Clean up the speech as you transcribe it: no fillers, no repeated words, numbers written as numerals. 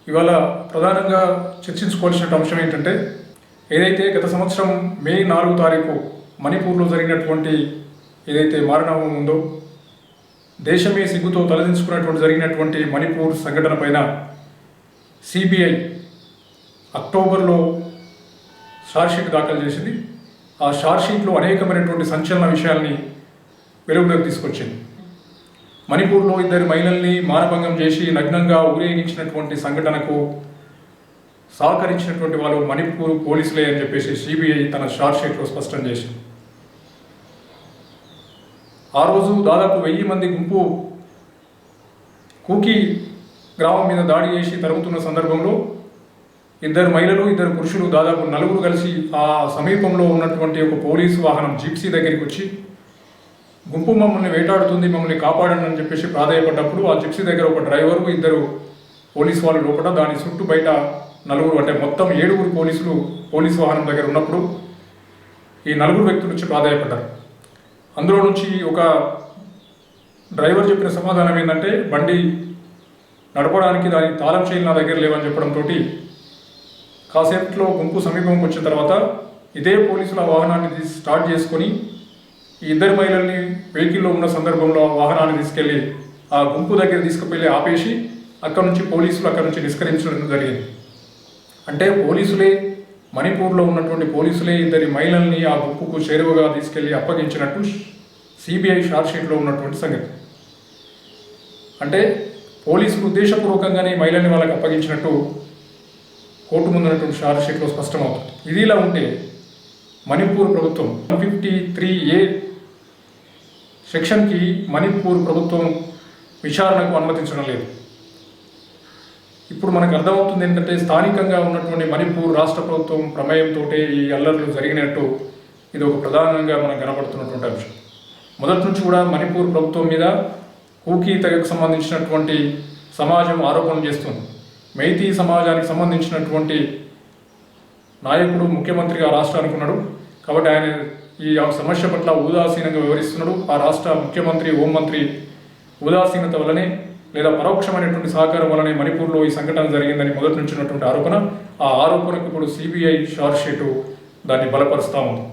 ఇవాళ ప్రధానంగా చర్చించుకోవాల్సిన అంశం ఏంటంటే ఏదైతే గత సంవత్సరం మే 4వ తారీఖు మణిపూర్లో జరిగినటువంటి ఏదైతే మారణహోమం ఉందో దేశమే సిగ్గుతో తలదించుకున్నటువంటి జరిగినటువంటి మణిపూర్ సంఘటన పైన సిబిఐ అక్టోబర్లో షార్ట్షీట్ దాఖలు చేసింది. ఆ షార్ట్షీట్లో అనేకమైనటువంటి సంచలన విషయాల్ని వెలుగులోకి తీసుకొచ్చింది. మణిపూర్లో 2 మహిళల్ని మానభంగం చేసి నగ్నంగా ఊరేగించినటువంటి సంఘటనకు సహకరించినటువంటి వాళ్ళు మణిపూర్ పోలీసులే అని చెప్పేసి సిబిఐ తన షార్ట్షీట్లో స్పష్టం చేసింది. ఆ రోజు దాదాపు 1000 మంది గుంపు కూకీ గ్రామం మీద దాడి చేసి తరుగుతున్న సందర్భంలో 2 మహిళలు 2 పురుషులు దాదాపు 4 కలిసి ఆ సమీపంలో ఉన్నటువంటి ఒక పోలీసు వాహనం జిప్సీ దగ్గరికి వచ్చి గుంపు మమ్మల్ని వేటాడుతుంది, మమ్మల్ని కాపాడండి అని చెప్పేసి ప్రాధాయపడ్డప్పుడు ఆ జిప్సీ దగ్గర ఒక డ్రైవరు 2 పోలీసు వాళ్ళు లోపల, దాని చుట్టూ బయట 4 అంటే మొత్తం 7 పోలీసులు పోలీసు వాహనం దగ్గర ఉన్నప్పుడు ఈ 4 వ్యక్తులు వచ్చి ప్రాధాయపడ్డారు. అందులో నుంచి ఒక డ్రైవర్ చెప్పిన సమాధానం ఏంటంటే బండి నడపడానికి దాని తాళం చేయిలు నా దగ్గర లేవని చెప్పడంతో కాసేపట్లో గుంపు సమీపంకి వచ్చిన తర్వాత ఇదే పోలీసుల వాహనాన్ని స్టార్ట్ చేసుకొని ఈ 2 మహిళల్ని వెహికల్లో ఉన్న సందర్భంలో ఆ వాహనాన్ని తీసుకెళ్లి ఆ గుంపు దగ్గర తీసుకువెళ్ళి ఆపేసి అక్కడ నుంచి పోలీసులు అక్కడ నుంచి నిష్కరించడం జరిగింది. అంటే పోలీసులే మణిపూర్లో ఉన్నటువంటి పోలీసులే 2 మహిళల్ని ఆ గుంపుకు చేరువగా తీసుకెళ్లి అప్పగించినట్టు సిబిఐ షార్ట్షీట్లో ఉన్నటువంటి సంగతి. అంటే పోలీసులు ఉద్దేశపూర్వకంగానే మహిళల్ని వాళ్ళకి అప్పగించినట్టు కోర్టు ముందున్నటువంటి షార్ట్షీట్లో స్పష్టమవుతుంది. ఇది ఇలా ఉంటే మణిపూర్ ప్రభుత్వం 153A సెక్షన్కి మణిపూర్ ప్రభుత్వం విచారణకు అనుమతించడం లేదు. ఇప్పుడు మనకు అర్థమవుతుంది ఏంటంటే స్థానికంగా ఉన్నటువంటి మణిపూర్ రాష్ట్ర ప్రభుత్వం ప్రమేయంతో ఈ అల్లర్లు జరిగినట్టు ఇది ఒక ప్రధానంగా మనకు కనబడుతున్నటువంటి అంశం. మొదటి నుంచి కూడా మణిపూర్ ప్రభుత్వం మీద కూకీ తెగకు సంబంధించినటువంటి సమాజం ఆరోపణలు చేస్తుంది. మైతీ సమాజానికి సంబంధించినటువంటి నాయకుడు ముఖ్యమంత్రిగా రాష్ట్రానికి ఉన్నాడు కాబట్టి ఆయన ఈ సమస్య పట్ల ఉదాసీనంగా వివరిస్తున్నాడు. ఆ రాష్ట్ర ముఖ్యమంత్రి, హోంమంత్రి ఉదాసీనత వల్లనే లేదా పరోక్షమైనటువంటి సహకారం వల్లనే మణిపూర్లో ఈ సంఘటన జరిగిందని మొదటి నుంచి ఉన్నటువంటి ఆరోపణ. ఆ ఆరోపణకు ఇప్పుడు సిబిఐ షార్ట్షీటు దాన్ని బలపరుస్తూ ఉంది.